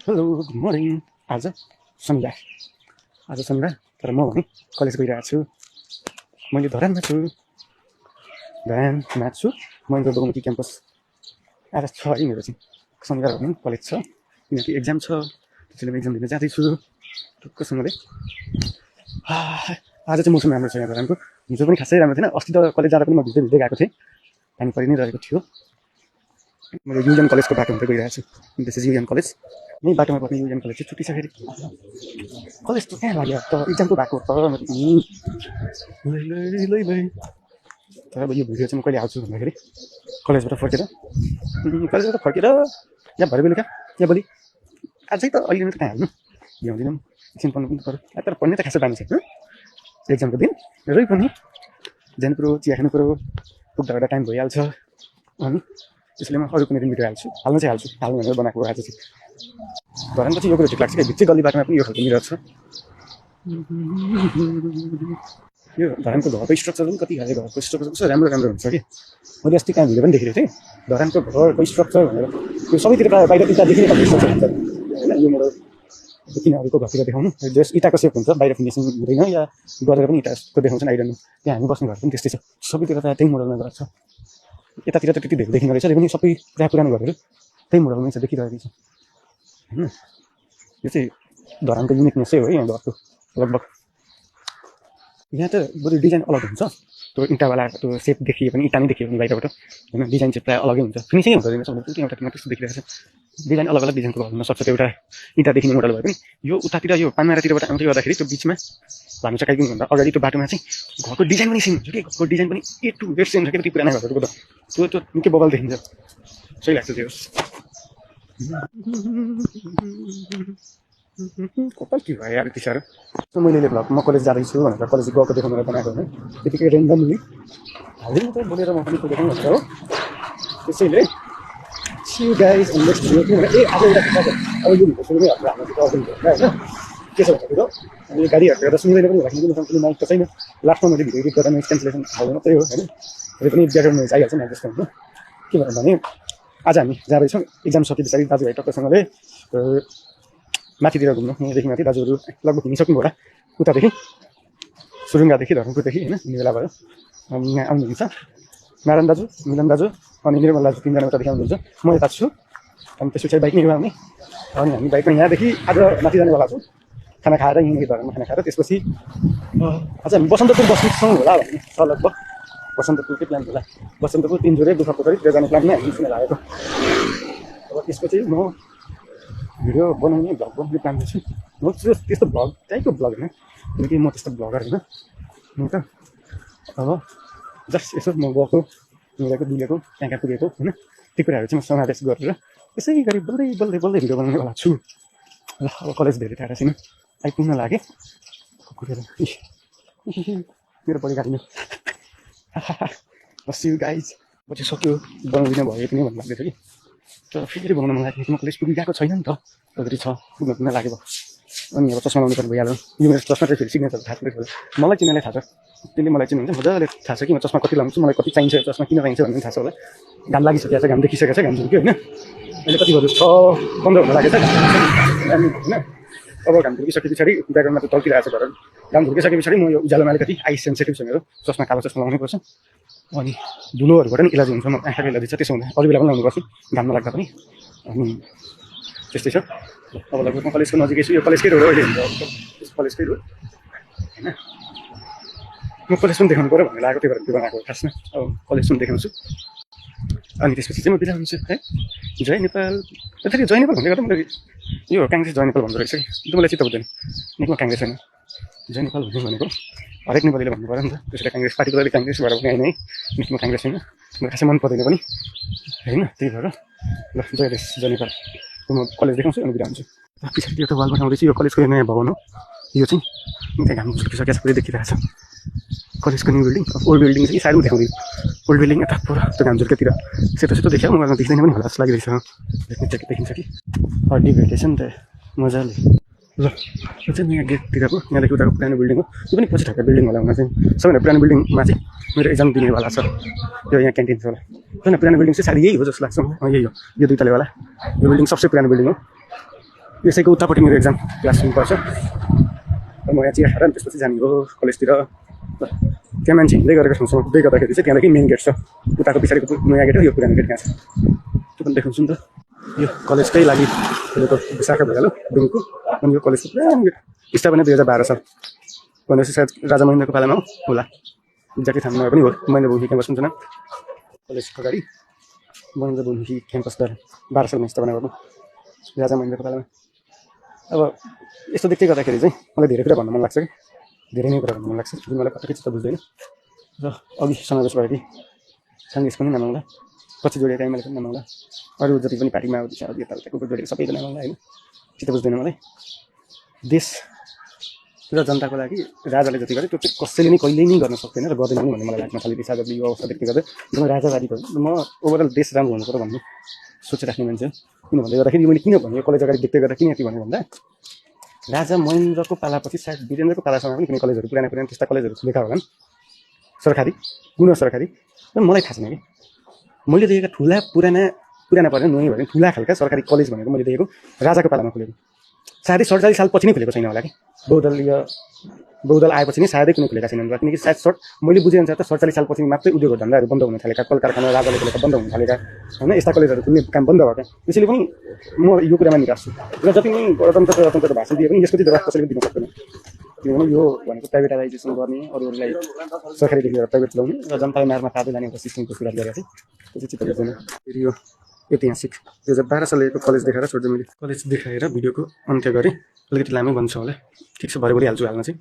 Hello good morning. आज शनिबार तर म भने कलेज गइरहेको छु। मैले धरानमा छु, धरानमा छु महेन्द्र बगुमती क्याम्पस। आज छ है मेरो चाहिँ शनिबार भने कलेज छ, किनकि एक्जाम छ, त्यसैले म एक्जाम दिन जाँदैछु ढुक्कसँगले। आज चाहिँ मौसम राम्रो छ यहाँ धरानको। हिजो पनि खासै राम्रो थिएन, अस्ति त कलेज जाँदा पनि म भिज्दै भिज्दै गएको थिएँ, पानी परि नै रहेको थियो। मैले युएन कलेजको बाटो हुँदै गइरहेको छु। This is UN college. यही बाटोमा पर्ने युएन कलेज चाहिँ छुट्टी छ फेरि। कलेज त कहाँ लाग्यो त, इक्जामको भएको तर अब यो भिडियो चाहिँ म कहिले हाल्छु भन्दाखेरि कलेजबाट फर्केर या भरे बेलुका या भोलि। अझै त अहिले त कहाँ हाल्नु, भ्याउँदिनँ, एकछिन पढ्नु पनि पऱ्यो। तर पढ्ने त खासै बानी छैन। एक्जामको दिन रै पनि जानु पऱ्यो, चिया खानु पऱ्यो, पुग्दा टाइम भइहाल्छ। अनि त्यसैले म अरू कुनै दिन भिडियो हाल्छु हाल्नु भनेर बनाएको आज चाहिँ। धरानको चाहिँ यो कुरो ठिक लाग्छ कि भित्री गल्ली बाटोमा पनि यो खालको मिरर छ। यो धरानको घरको स्ट्रक्चर पनि कति खाले घरको स्ट्रक्चर कस्तो राम्रो राम्रो हुन्छ कि। मैले अस्ति कहाँ भिडियो पनि देखेको थिएँ धरानको घरको स्ट्रक्चर भनेर। यो सबैतिर प्रायः बाहिर इँटा देखिने खालको स्ट्रक्चर हुन्छ होइन। यो मेरो किन अरूको घरतिर देखाउनु, जस इँटाको सेप हुन्छ, बाहिर फिनिसिङ हुँदैन या गरेर पनि इँटाको देखाउँछन् आइरहनु। त्यहाँ हामी बस्ने घर पनि त्यस्तै छ, सबैतिर प्रायः त्यही मोडलमा घर छ। यतातिर त त्यति धेरै देखिँदो रहेछ, पनि सबै प्रायः पुरानो घरहरू त्यही मोडलमै छ, देखिरहेको छ होइन। यो चाहिँ धरानको युनिकनेसै हो यहाँ घरको लगभग। यहाँ त बरु डिजाइन अलग हुन्छ, त्यो इँटावाला त्यो सेप देखिए पनि, इँटा नै देखियो भने बाहिरबाट होइन, डिजाइन चाहिँ प्रायः अलगै हुन्छ, फिनिसिङै हुन्छ एउटा टिमा त्यस्तो देखिरहेको छ। डिजाइन अलग अलग डिजाइनको घर हुनसक्छ, एउटा इँटा देखिने मोडल भए पनि। यो उतातिर यो पानमारातिरबाट आउँदै गर्दाखेरि त्यो बिचमा भानु चकाइदिनुभन्दा अगाडि त्यो बाटोमा चाहिँ घरको डिजाइन पनि सेम हुन्छ कि, घरको डिजाइन पनि ए टु जेड सेम छ कि। त्यो पुरानो घरहरूको त त्यो निकै बबल देखिन्छ, सही लाग्छ त्यो। कपाल के भयो यार यति साह्रो। मैले भ्लग म कलेज जाँदैछु भनेर कलेज गएको देखाउन बनाएको होइन, त्यतिकै रेन्डमली हाल्दै मात्रै बोलेर म पनि देखाउनु हुन्छ हो। त्यसैले see you guys in next video. किनभने आज एउटा अब यो भिडियो सुरु नै हाम्रो होइन के छ भनेको अनि गाडीहरू त सुन्दैन पनि होला, किनकि माइक त छैन। लास्टमा मैले भिडियो एडिट गरेर नोइज क्यान्सलेसन हाल्दै मात्रै हो होइन। र पनि ब्याकग्राउन्ड नोइज आइहाल्छ नि त्यसको होइन। के भनौँ भने आज हामी जाँदैछौँ एक्जाम सके पछाडि दाजुभाइ टक्कसँगले माथितिर घुम्नु। यहाँदेखि माथि दाजुहरू लगभग हिँडिसक्नु होला, उतादेखि सुरुङ्गादेखि धर्मपुरदेखि होइन, हिँड्ने बेला भयो। अनि यहाँ आउनुहुन्छ नारायण दाजु, मिलन दाजु अनि निर्मल दाजु, तिनजना उतादेखि आउनुहुन्छ, म यता छु। अनि त्यस पछाडि बाइक नै आउने, अनि हामी बाइकमा यहाँदेखि आज माथि जानेवाला छौँ। खाना खाएर यहीँदेखि धरानमा खाना खाएर त्यसपछि आज हामी बसन्तपुर बस्छौँ होला भन्ने छ लगभग। बसन्तपुरकै प्लान होला, बसन्तपुर तिनजुरे दुःखपोखरीतिर जाने प्लानमै हामी सुनेर आएको। अब त्यसपछि म भिडियो बनाउने भ्लग बनाउने प्लान गर्छु। म त्यस्तो भ्लग टाइपको भ्लग होइन, किनकि म त्यस्तो भ्लगर होइन। म त अब जस्ट यसो म गएको मिलेको डुलेको कहाँ कहाँ पुगेको होइन, त्यो कुराहरू चाहिँ म समावेश गरेर यसै गरी बल्दै भिडियो बनाउनेवाला छु। ल अब कलेज धेरै टाढा छैन, आइपुग्न लाग्यो। कुरेर मेरो बडी काट्नु बस यु गाइज। पछि सक्यो बनाउँदिन भयो पनि भन्नु लाग्दै थियो कि, तर फेरि बनाउन मन लाग्यो। म कलेज पुगिरहेको छैन नि त, अगाडि छ पुग्न लाग्यो। अनि अब चस्मा लाउनु पर्ने भइहाल्यो। यो मेरो चस्मा चाहिँ फेरि सिग्नेचर थाहा छ, मलाई चिनालाई थाहा छ, त्यसले मलाई चिन्छ मजाले थाहा छ कि म चस्मा कति लाउँछु, मलाई कति चाहिन्छ, चस्मा किन चाहिन्छ भन्ने थाहा छ होला। घाम लागिसकेको छ, घाम देखिसकेको छ, घाम झुल्क्यो होइन। अहिले कति बज्यो 6:15 हुन लागेको छ होइन। अब घाम झुल्किसके पछाडि ब्याकग्राउन्डमा त तल्किरहेको छ घर। घाम झुल्किसके पछाडि म यो उज्यालोमा अलिकति आइस सेन्सिटिभ छ मेरो, चस्मा कालो चस्मा लाउनै पर्छ। अनि धुलोहरूबाट पनि इलाज हुन्छ, म आँखाको इलाज छ, त्यसो हुँदा अरू बेला पनि लाउनुपर्छ घाम नलाग्दा पनि। अनि त्यस्तै छ। अब लगभग म कलेजको नजिकै छु, यो कलेजकै रोड हो अहिले हुन्छ, कलेजकै रोड होइन। म कलेज पनि देखाउनु पऱ्यो भनेर लागेको, त्यही भएर त्यो बनाएको खासमा। अब कलेज पनि देखाउँछु अनि त्यसपछि चाहिँ म बिदा हुन्छु है। जय नेपाल। फेरि जय नेपाल भन्दै गर्दा मैले यो काङ्ग्रेस जय नेपाल भन्दो रहेछ कि, मलाई चित्त बुझ्दैन। निकमा काङ्ग्रेस होइन, जय नेपाल भन्नु भनेको हरेक नेपालीले भन्नु पऱ्यो नि त। त्यसैले काङ्ग्रेस पार्टीको काङ्ग्रेस भएर पनि होइन है, निकमा काङ्ग्रेस होइन, मलाई खासै मन पर्दैन पनि होइन। त्यही भएर ल जय देश जय नेपाल। म कलेज देखाउँछु अनि बिदा हुन्छु। पछाडि एउटा वाल बनाउँदैछु, यो कलेजको नयाँ भवन हो। यो चाहिँ त्यहाँ घाम झुल्किसकेको छ, पुरै देखिरहेको छ कलेजको न्यू बिल्डिङ। ओल्ड बिल्डिङ चाहिँ साइडमा देखाउँदै, ओल्ड बिल्डिङ यता पर त्यो घाम झुल्केतिर सेतो सेतो देख्यो, मलाई देख्दैन पनि होला जस्तो लागिरहेछ। देखिन्छ कि हड्डी भेटेछ नि त मजाले। ल यो चाहिँ नयाँ गेटतिरको, यहाँदेखि उताको पुरानो बिल्डिङ हो, यो पनि पछि ठक्कै बिल्डिङ होला हुन चाहिँ। सबैभन्दा पुरानो बिल्डिङमा चाहिँ मेरो एक्जाम दिनेवाला छ, यो यहाँ क्यान्टिन छ होला। होइन पुरानो बिल्डिङ चाहिँ सायद यही हो जस्तो लाग्छ, यही हो यो 2 तलेवाला। यो बिल्डिङ सबसे पुरानो बिल्डिङ हो। यसैको उतापट्टि मेरो एक्जाम क्लास पर्छ र म यहाँ चिया खाएर त्यसपछि जाने हो कलेजतिर। त्यहाँ मान्छे हिँड्दै गरेको ठाउँसम्म पुग्दै गर्दाखेरि चाहिँ त्यहाँदेखि मेन गेट छ, उताको पछाडिको नयाँ गेट हो, यो पुरानो गेट कहाँ छ त्यो पनि देखाउँछु नि त। यो कलेजकै लागि खोलेको विशाखा भइहाल्यो डुङको। अनि यो कलेजको पुरानो गेट स्थापना 2012 साल भनेपछि सायद राजा महेन्द्रको पालामा होला, एक्ज्याक्टली थाहा नभए पनि हो। महेन्द्र बहुमुखी क्याम्पस हुन्छ न कलेजको अगाडि, महेन्द्र बहुमुखी क्याम्पसद्वारा 12 सालमा स्थापना गर्नु राजा महेन्द्रको पालामा। अब यस्तो देख्दै गर्दाखेरि चाहिँ मलाई धेरै कुरा भन्न मन लाग्छ कि धेरै नै कुरा भन्न मन लाग्छ, जुन मलाई पटक्कै चित्त बुझ्दैन। र अघि समावेश भयो कि काङ्ग्रेस पनि नमाउँला, पछि जोडिएका एमएलए पनि नमाउँला, अरू जति पनि पार्टी माओवादी छ यताउताको जोडिएको सबैजना नमाउँला होइन, चित्त बुझ्दैन मलाई। देश र जनताको लागि राजाले जति गरे त्यो चाहिँ कसैले नै कहिल्यै नै गर्न सक्दैन र गर्दैन पनि भन्ने मलाई लाग्न थालेको छ। आज यो अवस्था देख्दै गर्दा म राजावादी भयो, म ओभरअल देश राम्रो हुनु पर्यो भन्ने सोचिराख्ने मान्छे हो। किन भन्दै गर्दाखेरि मैले किन भने कलेज अगाडि देख्दै गर्दा किन यति भने भन्दा राजा महेन्द्रको पालापछि सायद वीरेन्द्रको पालासम्म पनि कुनै कलेजहरू पुराना त्यस्ता कलेजहरू खुलेका होलान्, सरकारी पुनः सरकारी। र मलाई थाहा छैन कि मैले देखेका ठुला पुराना परेन नयाँ भयो ठुला खालका सरकारी कलेज भनेको मैले देखेको राजाको पालामा खुलेको, सायदै 47 साल पछि नै खुलेको छैन होला कि, बहुदल आएपछि नै सायदै कुनै खुलेका छैनन्। किनकि सायद मैले बुझेअनुसार त 47 साल पछि मात्रै उद्योग धन्दाहरू बन्द हुन थालेका, कल कारखाना राजाले खोलेका बन्द हुन थालेका होइन, यस्ता कलेजहरू खुल्ने काम बन्द भएका। त्यसैले पनि म यो कुरामा निराश छु। र जति नै गणतन्त्रको भाषण दिए पनि यसको चाहिँ जवाफ कसैले दिन सक्दैन, किनभने यो भनेको प्राइभेटाइजेसन गर्ने, अरूहरूलाई सरकारी देखिएर प्राइभेट चलाउने र जनतालाई मारमा पार्दै लाने एउटा सिस्टमको सुरुवात गरेर चाहिँ त्यो चाहिँ चित्त बुझ्दैन। फेरि यो ऐतिहासिक 2012 सालको कलेज देखाएर छोड्दै मैले कलेज देखाएर भिडियोको अन्त्य गरेँ। अलिकति लामै बन्छ होला, ठिक छ भरे हाल्छु हाल्न चाहिँ।